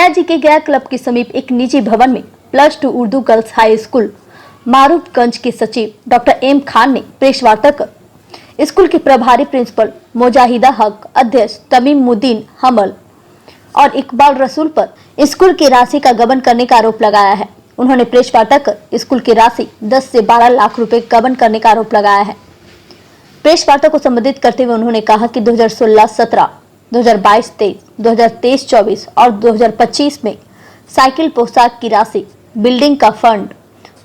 गया जी के गया क्लब के समीप एक निजी भवन में +2 Urdu girls high school Maroofganj के सचिव डॉक्टर एम खान ने प्रेस वार्ता कर स्कूल के प्रभारी प्रिंसिपल मुजाहिदा हक, अध्यक्ष तमीमुद्दीन हमल और इकबाल रसूल पर स्कूल की राशि का गबन करने का आरोप लगाया है। उन्होंने प्रेस वार्ता कर स्कूल की राशि 10 से 12 लाख रुपए गबन करने का आरोप लगाया है। प्रेस वार्ता को संबोधित करते हुए उन्होंने कहा कि 2016-17, 2022-23, 2023-24 और 2025 में साइकिल पोशाक की राशि, बिल्डिंग का फंड,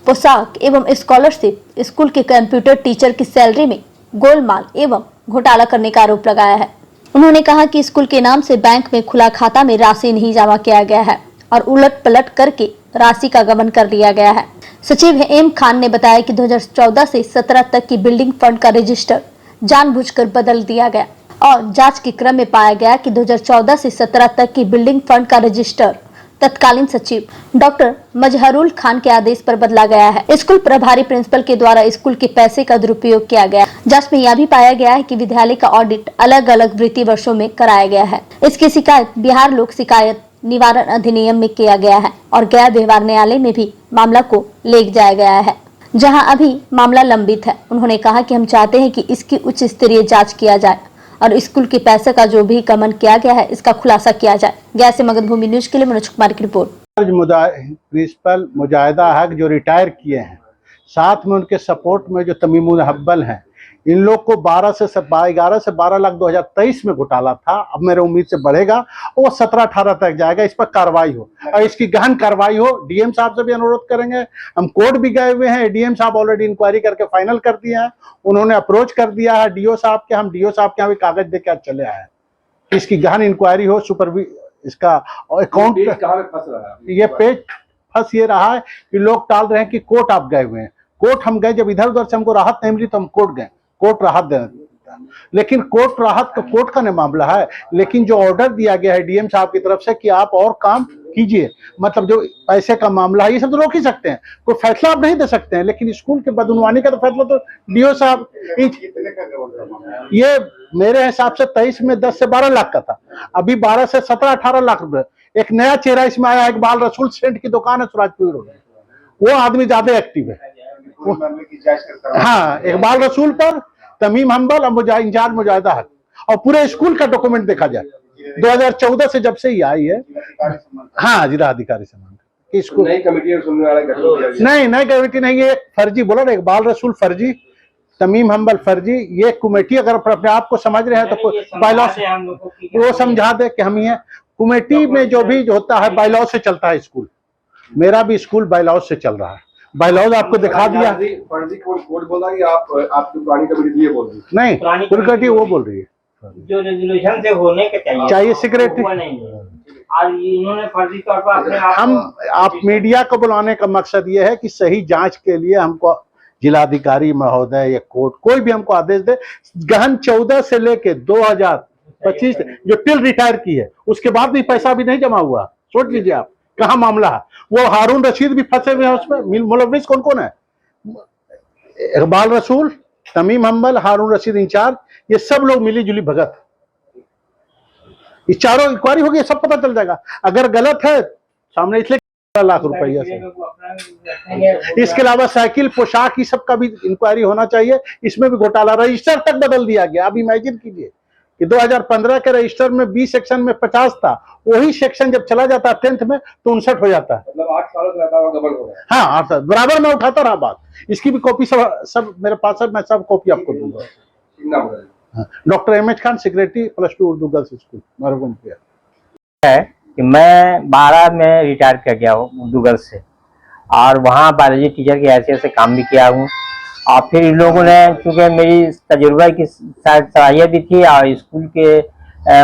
पोशाक एवं स्कॉलरशिप, स्कूल के कंप्यूटर टीचर की सैलरी में गोलमाल एवं घोटाला करने का आरोप लगाया है। उन्होंने कहा कि स्कूल के नाम से बैंक में खुला खाता में राशि नहीं जमा किया गया है और उलट पलट करके राशि का गबन कर लिया गया है। सचिव एम खान ने बताया कि 2014 से 17 तक की बिल्डिंग फंड का रजिस्टर जानबूझकर बदल दिया गया और जांच के क्रम में पाया गया कि 2014 से 17 तक की बिल्डिंग फंड का रजिस्टर तत्कालीन सचिव डॉक्टर मजहरुल खान के आदेश पर बदला गया है। स्कूल प्रभारी प्रिंसिपल के द्वारा स्कूल के पैसे का दुरुपयोग किया गया। जांच में यह भी पाया गया है कि विद्यालय का ऑडिट अलग अलग वित्तीय वर्षों में कराया गया है। इसकी शिकायत बिहार लोक शिकायत निवारण अधिनियम में किया गया है और गया व्यवहार न्यायालय में भी मामला को ले जाया गया है, जहां अभी मामला लंबित है। उन्होंने कहा कि हम चाहते हैं कि इसकी उच्च स्तरीय जांच किया जाए और स्कूल के पैसे का जो भी गबन किया गया है इसका खुलासा किया जाए। गया से मगध भूमि न्यूज के लिए मनोज कुमार की रिपोर्ट। प्रिंसिपल मुजाहिदा हक जो रिटायर किए हैं, साथ में उनके सपोर्ट में जो तमीमुल हब्बल हैं, इन लोग को 11 से 12 लाख 2023 में घोटाला था। अब मेरे उम्मीद से बढ़ेगा, वो 17-18 तक जाएगा। इस पर कार्रवाई हो और इसकी गहन कार्रवाई हो। डीएम साहब से भी अनुरोध करेंगे। हम कोर्ट भी गए हुए हैं, डीएम साहब ऑलरेडी इंक्वायरी करके फाइनल कर दिया है। उन्होंने अप्रोच कर दिया है डीओ साहब के, हम डीओ साहब के यहाँ भी कागज देके आज चले आए। इसकी गहन इंक्वायरी हो, इसका अकाउंट ये पेज फंस ये रहा है कि लोग टाल रहे हैं कि कोर्ट आप गए हुए हैं। कोर्ट हम गए, जब इधर उधर से हमको राहत नहीं मिली तो हम कोर्ट गए, कोर्ट राहत देना। लेकिन कोर्ट राहत तो कोर्ट का नहीं मामला है, लेकिन जो ऑर्डर दिया गया है डीएम साहब की तरफ से कि आप और काम कीजिए, मतलब जो पैसे का मामला है ये सब तो रोक ही सकते हैं, कोई फैसला आप नहीं दे सकते हैं। लेकिन स्कूल के बदनवानी का तो फैसला तो डीओ साहब, ये मेरे हिसाब से 23 में 10 से 12 लाख का था, अभी 12 से 17-18 लाख रुपए। एक नया चेहरा इसमें आया, इकबाल रसूल सेंट की दुकान है सुराजपुर रोड में, वो आदमी ज्यादा एक्टिव है। हाँ, इकबाल रसूल पर तमीम हम्बल और इंचार्ज मुजाहिदा हक, और पूरे स्कूल का डॉक्यूमेंट देखा जाए 2014 से जब से ही आई है। हाँ, जिला अधिकारी से मांग स्कूल नई कमेटी सुनने वाला नहीं, नई कमेटी नहीं, ये फर्जी बोला ना, इकबाल रसूल फर्जी, तमीम हम्बल फर्जी। ये कमेटी अगर अपने आप को समझ रहे हैं तो बायलॉ वो समझा दे कि हम ये कमेटी में जो भी होता है बायलॉ से चलता है स्कूल। मेरा भी स्कूल बायलॉ से चल रहा है, बायलॉज आपको दिखा दिया। फर्जी कोर्ट बोला कि आपकी पुरानी कमेटी ये बोल रही है, नहीं कमेटी वो बोल रही है जो रेजोल्यूशन से होने के चाहिए सिक्योरिटी। आज इन्होंने फर्जी तौर पर अपने आप मीडिया को बुलाने का मकसद ये है कि सही जांच के लिए हमको जिलाधिकारी महोदय या कोर्ट कोई भी हमको आदेश दे। गहन 14 से लेके 2025 जो टिल रिटायर की है उसके बाद भी पैसा भी नहीं जमा हुआ। सोच लीजिए आप कहाँ मामला है। वो हारून रशीद भी फंसे हुए हैं उसमें। मुलविस कौन कौन है? इकबाल रसूल, तमीम हम्बल, हारून रशीद इंचार्ज, ये सब लोग मिली जुली भगत। ये चारों इंक्वायरी होगी, सब पता चल जाएगा। अगर गलत है सामने, इसलिए 12 लाख रुपया से। इसके अलावा साइकिल पोशाक ये सब का भी इंक्वायरी होना चाहिए। इसमें भी घोटाला, रजिस्टर तक बदल दिया गया। अब इमेजिन कीजिए कि 2015 के रजिस्टर में 20 सेक्शन में 50 था, वही सेक्शन जब चला जाता है 10th में तो 59 हो जाता है। मतलब 8 साल रहता हुआ डबल हो गया। हाँ, 8 साल बराबर मैं उठाता रहा बात। इसकी भी कॉपी सब मेरे पास है, मैं सब कॉपी आपको दूंगा। Doctor MH. Khan, secretary +2 Urdu girls school Maroofganj है कि मैं 12 में रिटायर कर गया हूँ उर्दू गर्ल्स से, और वहाँ बायोलॉजी टीचर की हैसियत से काम भी किया हूँ। और फिर इन लोगों ने, चूँकि मेरी तजुर्बा की सलाहियत भी थी और स्कूल के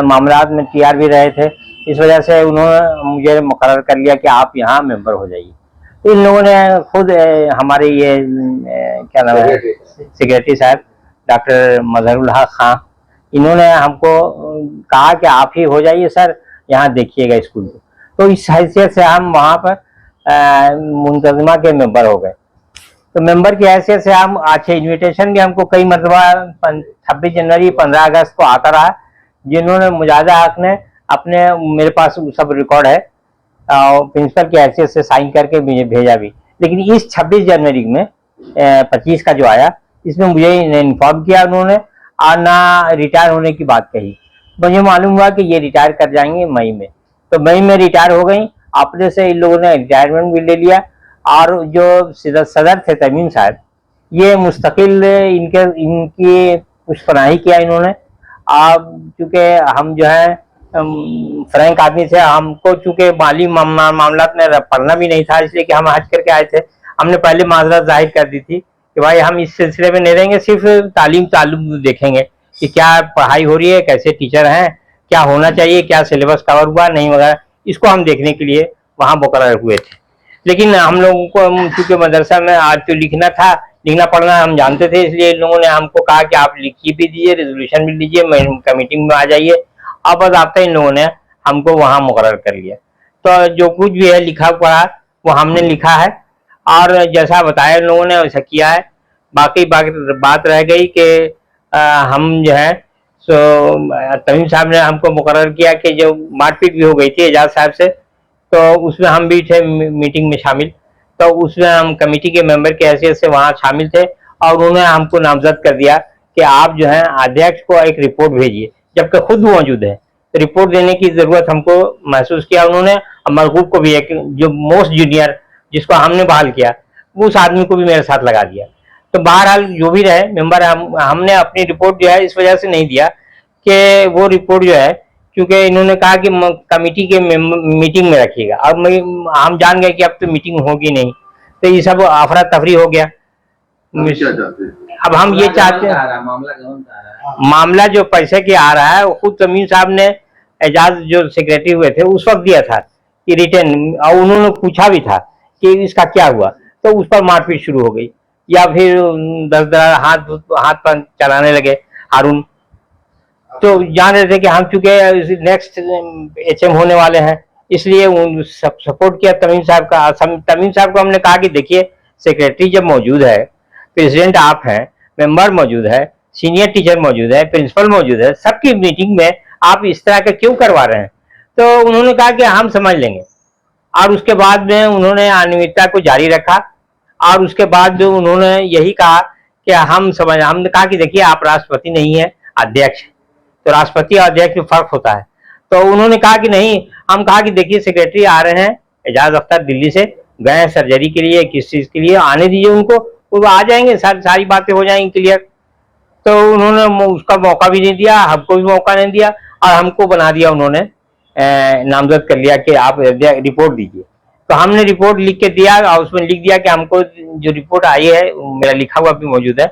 मामलात में तैयार भी रहे थे, इस वजह से उन्होंने मुझे मुकर्रर कर लिया कि आप यहाँ मेंबर हो जाइए। तो इन लोगों ने खुद हमारे ये क्या नाम है सेक्रेटरी साहब डॉक्टर मजहरुल हक खां, इन्होंने हमको कहा कि आप ही हो जाइए सर, यहाँ देखिएगा स्कूल को। तो इस हैसियत से हम वहाँ पर मुंतजमा के मेंबर हो गए। तो मेंबर की हैसियत से हम अच्छे इन्विटेशन भी हमको कई मरतबा 26 जनवरी 15 अगस्त को आता रहा, जिन्होंने मुजाहिदा हक ने अपने, मेरे पास सब रिकॉर्ड है प्रिंसिपल की हैसियत से साइन करके मुझे भेजा भी। लेकिन इस 26 जनवरी में 25 का जो आया, इसमें मुझे इन्फॉर्म किया उन्होंने और ना रिटायर होने की बात कही। मुझे मालूम हुआ कि ये रिटायर कर जाएंगे मई में, तो मई में रिटायर हो गई। अपने से इन लोगों ने रिटायरमेंट भी ले लिया। और जो सदर थे तमीम साहब, ये मुस्तकिल इनकी पुष्पनाही किया इन्होंने। अब चूंकि हम जो है फ्रैंक आदमी थे, हमको चूंकि माली मामला में पढ़ना भी नहीं था, इसलिए कि हम हज करके आए थे। हमने पहले माजरत जाहिर कर दी थी कि भाई हम इस सिलसिले में नहीं रहेंगे, सिर्फ तालीम देखेंगे कि क्या पढ़ाई हो रही है, कैसे टीचर हैं, क्या होना चाहिए, क्या सिलेबस कवर हुआ नहीं वगैरह, इसको हम देखने के लिए वहाँ मुकर्रर हुए थे। लेकिन हम लोगों को चूंकि मदरसा में आज तो लिखना पढ़ना हम जानते थे, इसलिए इन लोगों ने हमको कहा कि आप लिखी भी दीजिए, रेजोल्यूशन भी लीजिए, मीटिंग में आ जाइए। अब बस आपका इन लोगों ने हमको वहाँ मुकर्रर कर लिया। तो जो कुछ भी है लिखा पढ़ा वो हमने लिखा है और जैसा बताया इन लोगों ने वैसा किया है। बाकी बात रह गई कि हम जो है सो तमीम साहब ने हमको मुकर्रर किया कि जो मारपीट भी हो गई थी एजाज साहब से, तो उसमें हम भी थे मीटिंग में शामिल। तो उसमें हम कमेटी के मेंबर की हैसियत से वहाँ शामिल थे और उन्होंने हमको नामजद कर दिया कि आप जो है अध्यक्ष को एक रिपोर्ट भेजिए, जबकि खुद मौजूद है। तो रिपोर्ट देने की जरूरत हमको महसूस किया उन्होंने। और मरगूब को भी, एक जो मोस्ट जूनियर जिसको हमने बहाल किया, उस आदमी को भी मेरे साथ लगा दिया। तो बहरहाल जो भी रहे मेंबर, हमने अपनी रिपोर्ट जो है इस वजह से नहीं दिया कि वो रिपोर्ट जो है, क्योंकि इन्होंने कहा कि कमेटी के मीटिंग में रखिएगा। अब हम जान गए कि अब तो मीटिंग होगी नहीं, तो ये सब अफरा तफरी हो गया। क्या चाहते हैं? अब हम ये चाहते हैं, मामला जो पैसे के आ रहा है वो खुद तमीम साहब ने एजाज जो सेक्रेटरी हुए थे उस वक्त दिया था कि रिटर्न, और उन्होंने पूछा भी था कि इसका क्या हुआ, तो उस पर मारपीट शुरू हो गई। या फिर 10 हाथ पर चलाने लगे हारून। तो जान रहे थे कि हम चूंकि नेक्स्ट HM होने वाले हैं, इसलिए सपोर्ट किया तमीम साहब का। तमीम साहब को हमने कहा कि देखिए, सेक्रेटरी जब मौजूद है, प्रेसिडेंट आप हैं, मेंबर मौजूद है, सीनियर टीचर मौजूद है, प्रिंसिपल मौजूद है, सबकी मीटिंग में आप इस तरह का क्यों करवा रहे हैं? तो उन्होंने कहा कि हम समझ लेंगे। और उसके बाद में उन्होंने अनियमितता को जारी रखा और उसके बाद उन्होंने यही कहा कि हमने कहा कि देखिए, आप राष्ट्रपति नहीं है, अध्यक्ष, तो राष्ट्रपति और अध्यक्ष में फर्क होता है। तो उन्होंने कहा कि नहीं, हम कहा कि देखिए, सेक्रेटरी आ रहे हैं एजाज अख्तर, दिल्ली से गए हैं सर्जरी के लिए, किस चीज के लिए, आने दीजिए उनको, वो आ जाएंगे, सारी बातें हो जाएंगी क्लियर। तो उन्होंने उसका मौका भी नहीं दिया, हमको भी मौका नहीं दिया और हमको बना दिया उन्होंने, नामजद कर लिया कि आप रिपोर्ट दीजिए। तो हमने रिपोर्ट लिख के दिया और उसमें लिख दिया कि हमको जो रिपोर्ट आई है, मेरा लिखा हुआ भी मौजूद है।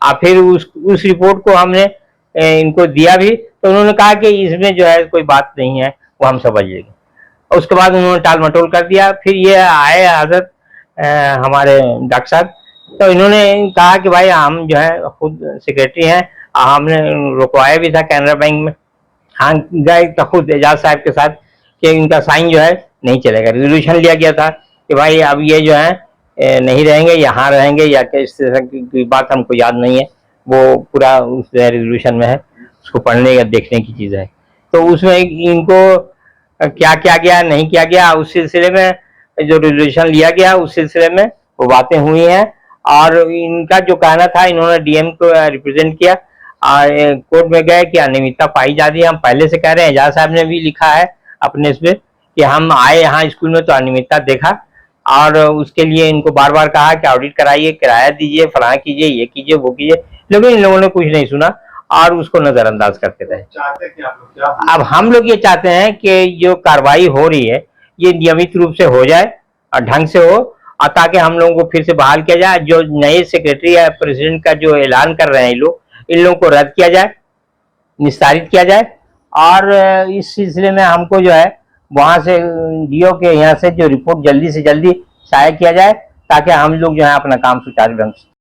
और फिर उस रिपोर्ट को हमने इनको दिया भी। तो उन्होंने कहा कि इसमें जो है कोई बात नहीं है, वो हम समझ लेंगे। और उसके बाद उन्होंने टाल मटोल कर दिया। फिर ये आए हजरत हमारे डॉक्टर साहब, तो इन्होंने कहा कि भाई हम जो है खुद सेक्रेटरी हैं, हमने रुकवाया भी था कैनरा बैंक में, हाँ गए तो खुद एजाज साहब के साथ कि इनका साइन जो है नहीं चलेगा। रेजोल्यूशन लिया गया था कि भाई अब ये जो है नहीं रहेंगे, यहाँ रहेंगे या क्या, इस तरह की बात हमको याद नहीं है, वो पूरा उस रेजोल्यूशन में है, उसको पढ़ने या देखने की चीज़ है। तो उसमें इनको क्या किया गया नहीं किया गया, उस सिलसिले में जो रेजोल्यूशन लिया गया उस सिलसिले में वो बातें हुई हैं। और इनका जो कहना था, इन्होंने DM को रिप्रेजेंट किया और कोर्ट में गए कि अनियमितता पाई जा रही है। हम पहले से कह रहे हैं, एजाज साहब ने भी लिखा है अपने इसमें कि हम आए यहाँ स्कूल में तो अनियमितता देखा और उसके लिए इनको बार बार कहा कि ऑडिट कराइए, किराया दीजिए, फलां कीजिए, ये कीजिए, वो कीजिए, लेकिन इन लोगों ने कुछ नहीं सुना और उसको नजरअंदाज करते रहे। चाहते क्या आप लोग, क्या अब हम लोग ये चाहते हैं कि जो कार्रवाई हो रही है ये नियमित रूप से हो जाए और ढंग से हो, और ताकि हम लोगों को फिर से बहाल किया जाए। जो नए सेक्रेटरी या प्रेसिडेंट का जो ऐलान कर रहे हैं इन लोगों को रद्द किया जाए, निस्तारित किया जाए। और इस सिलसिले में हमको जो है वहां से DO के यहाँ से जो रिपोर्ट जल्दी से जल्दी शाया किया जाए, ताकि हम लोग जो है अपना काम सुचारू ढंग से